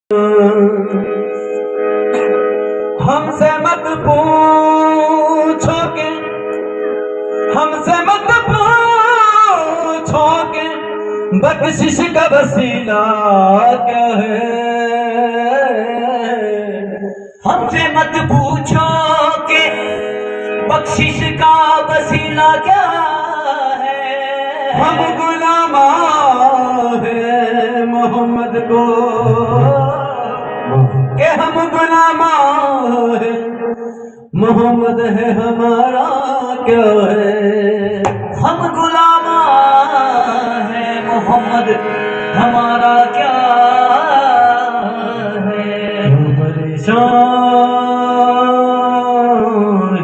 हमसे मत पूछोगे, हमसे मत पूछोगे बख्शिश का वसीला क्या है। हमसे मत पूछो कि बख्शिश का वसीला क्या है। हम गुलाम है मोहम्मद को, के हम गुलाम है मोहम्मद है हमारा क्या है। हम गुलाम है मोहम्मद हमारा क्या है। परेशान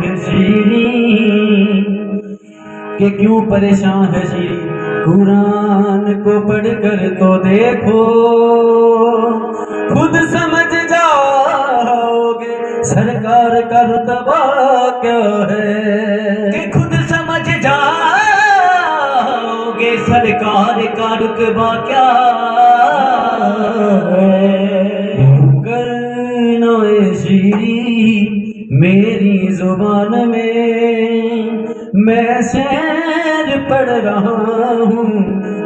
है शीरी कि क्यों परेशान है शीरी, कुरान को पढ़कर तो देखो खुद समझ जाओगे सरकार का रुतबा क्या है। कि खुद समझ जाओगे सरकार का रुतबा क्या है। करना शीरी मेरी जुबान में मैं शेर पढ़ रहा हूँ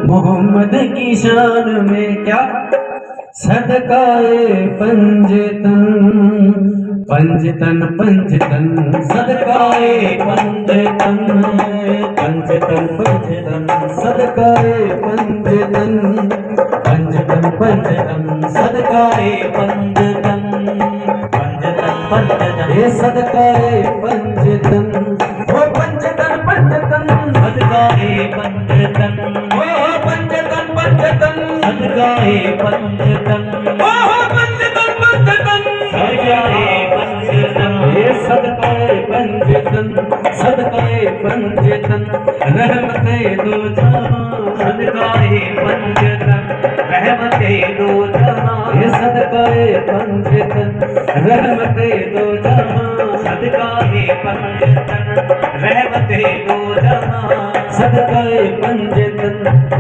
मोहम्मद की शान में। क्या सदकाए पंजतन पंजतन पंजतन, सदकाए पंजतन पंजतन पंजतन, सदकाए पंजतन पंजतन पंजतन, सदकाए पंजतन पंजतन पंजतन, ये सदकाए पंजतन ओ पंजतन पंजतन, सदकाए पंजतन ओ पंजतन पंजतन, सदकाए पंजतन ओ पंजतन पंजतन, सदकाए पंजतन, ये सदकाए पंजतन सदकाए पंजतन, रहमते दो जहां सदकाए पंजतन रहमते दो जहां। ये सदकाए पंजतन रहमते दो जहां, सदकाए पंजतन रहमते दो जहां। सदकाए पंजतन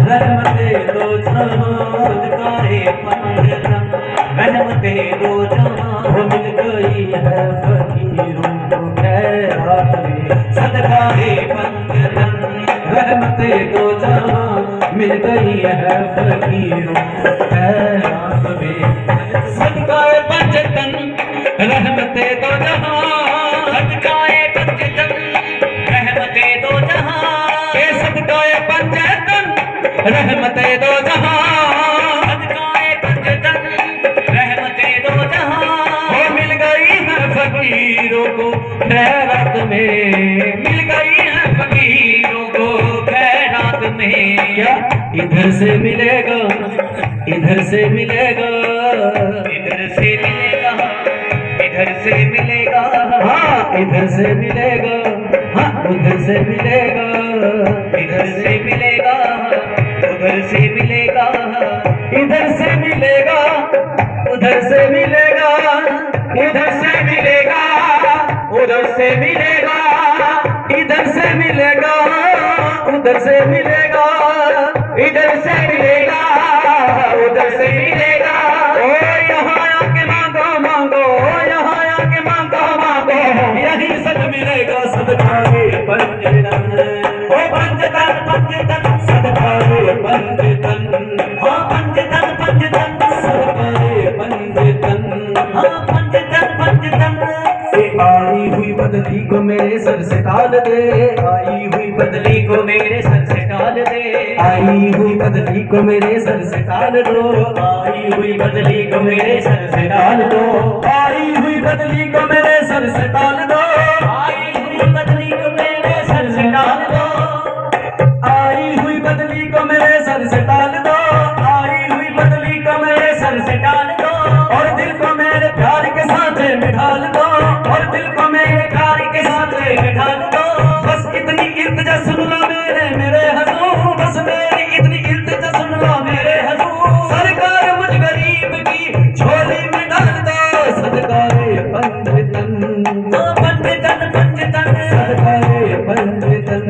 रहमते दो जहां, सदकाए पंजतन रहमते दो जहां। वो मिल गई है फकीरों को खैरात में, सदकाए पंजतन रहमते दो जहां मिल गई है फकीरों को खैरात में। सदकाए पंजतन रहमते दो जहां, सदकाए पंजतन रहमते दो जहां। ये सदकाए पंजतन रहमते दो जहां, सदकाए पंजतन रहमते दो जहां। वो मिल गई है फकीरों को खैरात में, मिल गई है फकीरों को खैरात में। क्या इधर से मिलेगा इधर से मिलेगा, इधर से मिलेगा इधर से मिलेगा। हाँ इधर से मिलेगा, हाँ उधर से मिलेगा, इधर से मिलेगा उधर से मिलेगा। इधर से मिलेगा उधर से मिलेगा, इधर से मिलेगा उधर से मिलेगा, इधर से मिलेगा उधर से मिलेगा, इधर से मिलेगा उधर से मिलेगा। ओ यहाँ आके मांगो मांगो, यहाँ आके मांगो मांगो, यही सच मिलेगा सदकाए पंजतन। ओ पंजतन पंजतन सदकाए पंजतन, हाँ पंजतन पंजतन सदकाए पंजतन। हाँ पंजतन पंजतन। आई हुई बदली को मेरे सर से टाल दे, आई हुई बदली को मेरे सर से टाल दे, आई हुई बदली को मेरे सर से टाल दो, आई हुई बदली को मेरे सर से टाल दो, आई हुई बदली को मेरे सर से टाल दो, आई हुई बदली को मेरे सर से डाल दो। आई हुई बदली को मेरे सर से टाल दो, आई हुई बदली को मेरे सर से डाल दो और दिल को मेरे प्यार के साथ मिठाल दो, और दिल को मेरे प्यार के साथ डाल दो। बस इतनी इल्तिजा सुन लो मेरे मेरे हजूर, बस मेरी इतनी इल्तिजा सुन लो मेरे हजूर, सरकार मुझ गरीब की झोली में डाल दो सदकाए पंजतन। ओ पंजतन पंजतन सदकाए पंजतन,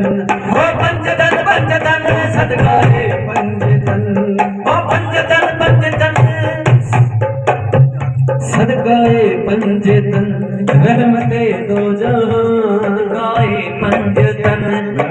ओ पंजतन पंजतन सदकाए पंजतन, ओ पंजतन पंजतन। सदकाए पंजतन रहमते दो जहां, गाए पंजतन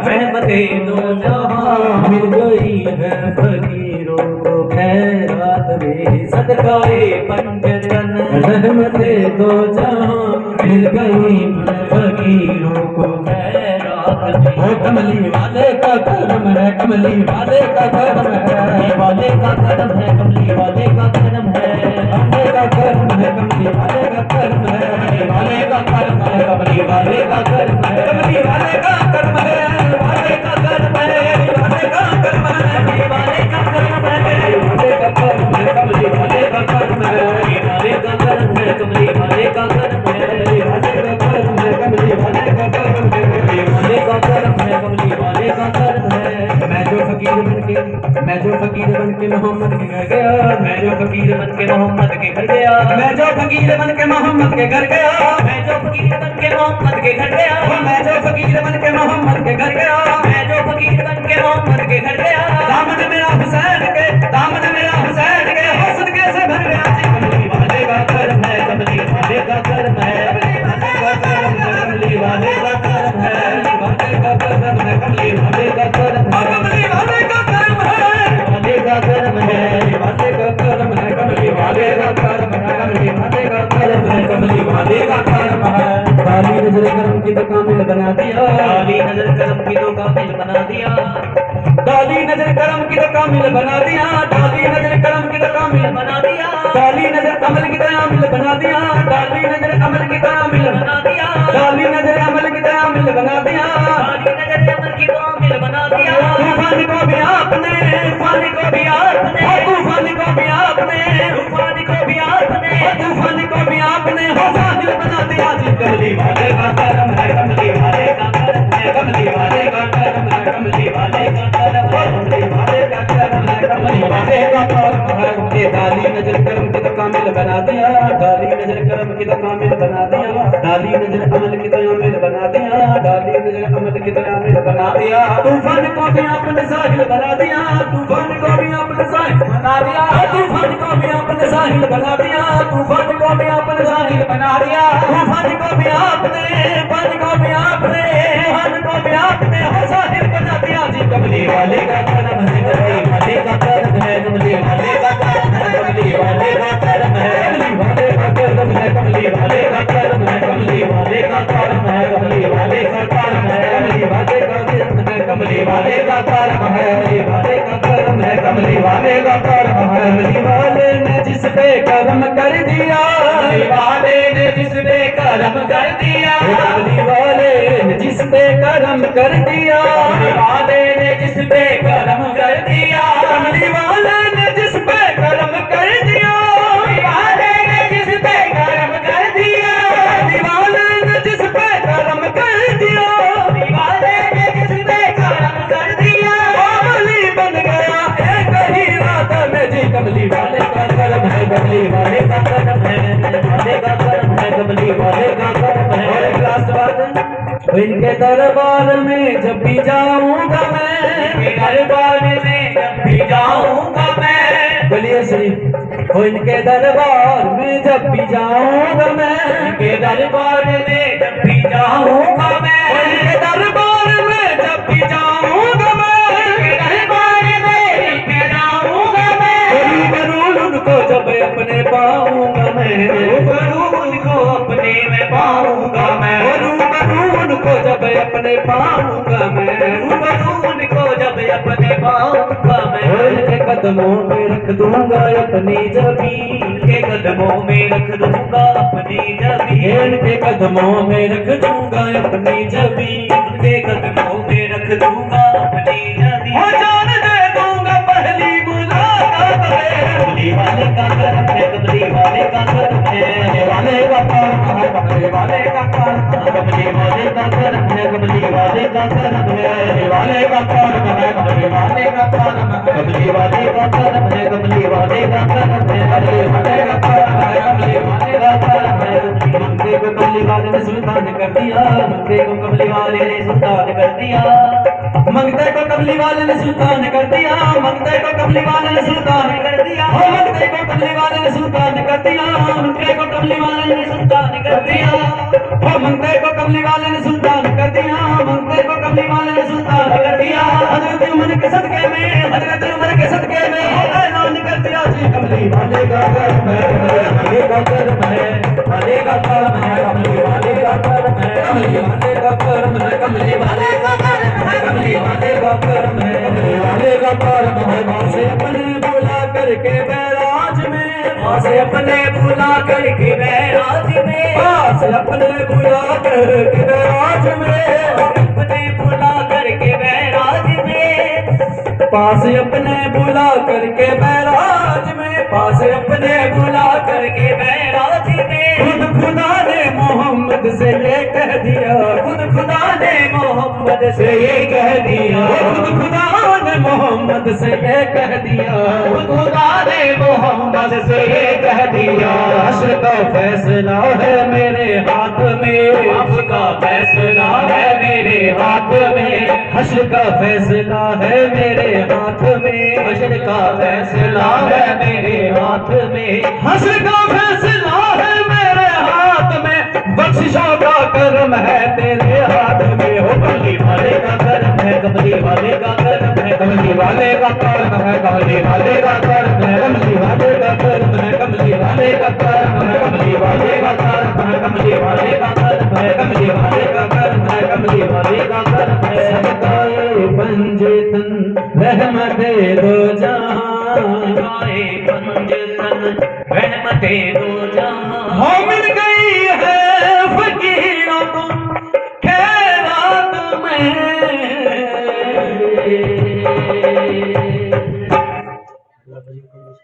रहमते दो जहां, मिल गई है फकीरों को खैरात वे। सदकाए पंजतन रहमते दो जहां, मिल गई है फकीरों को खैरात में। ओ कमली वाले का करम है, कमली वाले का करम है, वाले का करम है, कमली वाले का करम है, वाले का करम है, कमली वाले का करम है, वाले का करम है, कमली वाले का करम है, कमली वाले का करम है, वाले का करम है, वाले का करम है, वाले का करम है, वाले का करम है, कमली वाले का करम है, वाले का करम है, कमली वाले का करम है, वाले का करम है, कमली वाले का करम है, वाले का करम है, कमली वाले का करम है। मैं जो फकीर बन के मोहम्मद के घर गया, मैं जो फकीर बन के मोहम्मद के घर गया, मैं जो फकीर बन के मोहम्मद के घर गया, मैं जो फकीर बन के मोहम्मद के घर गया, मैं जो फकीर बन के मोहम्मद के घर गया, मैं जो फकीर बन के मोहम्मद के घर गया, दामन मेरा हुसैन के, दामन मेरा हुसैन के हौसले कैसे भर गया जी। कमली वाले का करम है, कमली वाले का करम है, कमली वाले का करम है, कमली वाले का करम है, कमली वाले का करम है, कमली वाले का करम है, कमली वाले का करम है, वाले का करम है, कमली वाले का करम है, कमली वाले का करम है, कमली वाले का करम है। काली नजर करम की तो कामिल बना दिया, काली नजर करम की तो कामिल बना दिया, काली नजर करम की तो कामिल बना दिया, काली नजर करम की तो कामिल बना दिया, काली नजर अमल की तयामिल बना दिया, काली नजर अमल की तयामिल बना दिया, काली नजर अमल की तयामिल बना दिया, काली नजर अमल की कामिल बना दिया, तूफान को भी आपने, तूफान को भी आपने, तूफान को भी आपने, तूफान को भी आपने, तूफान को भी आपने हो साहिल बना दिया जी। कमली वाले का करम है, कमली वाले का करम है, कमली वाले का करम है, कमली वाले का करम है, कमली वाले का करम है, कमली वाले का करम है। ये काली नजर करम की तो कामिल बना दिया, काली नजर करम की तो कामिल बना दिया, काली नजर अमल की तो कामिल बना दिया, काली नजर अमल की तो कामिल बना दिया, तूफान को भी आपने साहिल बना दिया, तूफान को भी आपने साहिल बना दिया, तूफान को भी आपने साहिल बना दिया, तूफान को भी आपने साहिल बना दिया, तूफान को भी आपने, पान को भी आपने, पान को भी आपने हो साहिल बना दिया जी। कमली वाले का करम है, कमली वाले का करम है, कमली वाले का करम है, कमली वाले का करम है, कमली वाले का करम है, कमली वाले का करम है, कमली वाले का करम है, कमली वाले का करम है, कमली वाले का करम है, कमली वाले का करम है, कमली वाले का करम है, कमली वाले का करम है। कमली वाले ने जिस पे करम कर दिया, कमली वाले ने जिस पे करम कर दिया, कमली वाले ने जिस पे करम कर दिया, कमली वाले ने जिस पे करम कर दिया, कमली वाले ने जिस पे करम कर दिया, कमली वाले ने जिस पे करम कर दिया, कमली वाले ने जिस पे करम कर दिया, कमली वाले ने जिस पे करम कर दिया, कमली बन गया एक ही रात में जी। कमली वाले का करम है, कमली वाले का करम है, वाले का करम है, कमली वाले का करम है। और एक लास्ट बात, इनके दरबार में जब भी जाऊंगा मैं, इनके दरबार में जब भी जाऊंगा मैं, बोलिए शरीफ, इनके दरबार में जब भी जाऊंगा मैं, इनके दरबार में जब भी जाऊंगा मैं, इनके दरबार में जब भी जाऊंगा मैं, इनके दरबार में जब भी जाऊंगा मैं, रूबरू उनको जब अपने पाऊंगा मैं, रूबरू उनको अपने में पाऊंगा मैं, रूबरू उनको जब अपने पाऊंगा मैं, रूबरू उनको जब अपने पाऊंगा मैं, उनके कदमों में रख दूंगा अपनी जबीन, उनके कदमों में रख दूंगा अपनी जबीन, उनके कदमों में रख दूंगा अपनी जबीन, उनके कदमों में रख दूंगा अपनी जबीन। हो जान दे दूंगा पहली मुलाकात में। कमली वाले का करम है, कमली वाले का करम है, वाले का करम है, कमली वाले का करम है, कमली वाले का करम है, कमली वाले का करम है, वाले का करम है, कमली वाले का करम है, कमली वाले का करम है, कमली वाले का करम है, कमली वाले का करम है, कमली वाले का करम है। मंगे को कमली वाले ने सुल्तान कर दिया, मंगे को कमली वाले ने सुल्तान कर दिया, मंगते को कमली वाले ने सुल्तान कर दिया, मंगते को कमली वाले ने सुल्तान कर दिया, मंगते को कमली वाले ने सुल्तान कर दिया, मंगते को कमली वाले ने सुल्तान कर दिया, ओ मंगते को कमली वाले ने सुल्तान कर दिया, मंगते को कमली वाले ने सुल्तान कर दिया। हजरत उमर के सदके में, हजरत उमर के सदके में ऐलान कर दिया जी कमली वाले का कर्म है, कमली वाले का कर्म है, वाले का कर्म है, कमली वाले का कर्म है, कमली वाले का कर्म है, कमली वाले का कर्म है, कमली वाले का कर्म है, कमली वाले का कर्म है। माँ से अपने बुला करके बैराज में, माँ से अपने बुला करके बैराज में, माँ से अपने बुला करके बैराज में, अपने बुला करके बैराज में, पास अपने बुला करके बैराज में, पास अपने बुला करके बैराज में। खुद खुदा ने मोहम्मद से ये कह दिया, खुद खुदा ने मोहम्मद से ये कह दिया, खुद खुदा ने मोहम्मद से ये कह दिया, खुद खुदा ने मोहम्मद से ये कह दिया। हश्र का फैसला है मेरे हाथ में, आपका फैसला है मेरे हाथ में, हश्र का फैसला है मेरे हाथ में, हश्र का फैसला है मेरे हाथ में, हश्र का फैसला है मेरे हाथ में, बख्शिशों का कर्म है तेरे हाथ में। हो कमली वाले का कर्म है, कमली वाले का कर्म है, कमली वाले का कर्म है, कमली वाले का कर्म है, कमली वाले का कर्म है, कमली वाले का कर्म है, कमली वाले का कर्म है, कमली वाले का कर्म है, कमली वाले का कर्म है, कमली वाले का कर्म है। सदकाए पंजतन रहमते दो जहां, सदकाए पंजतन रहमते दो जहां।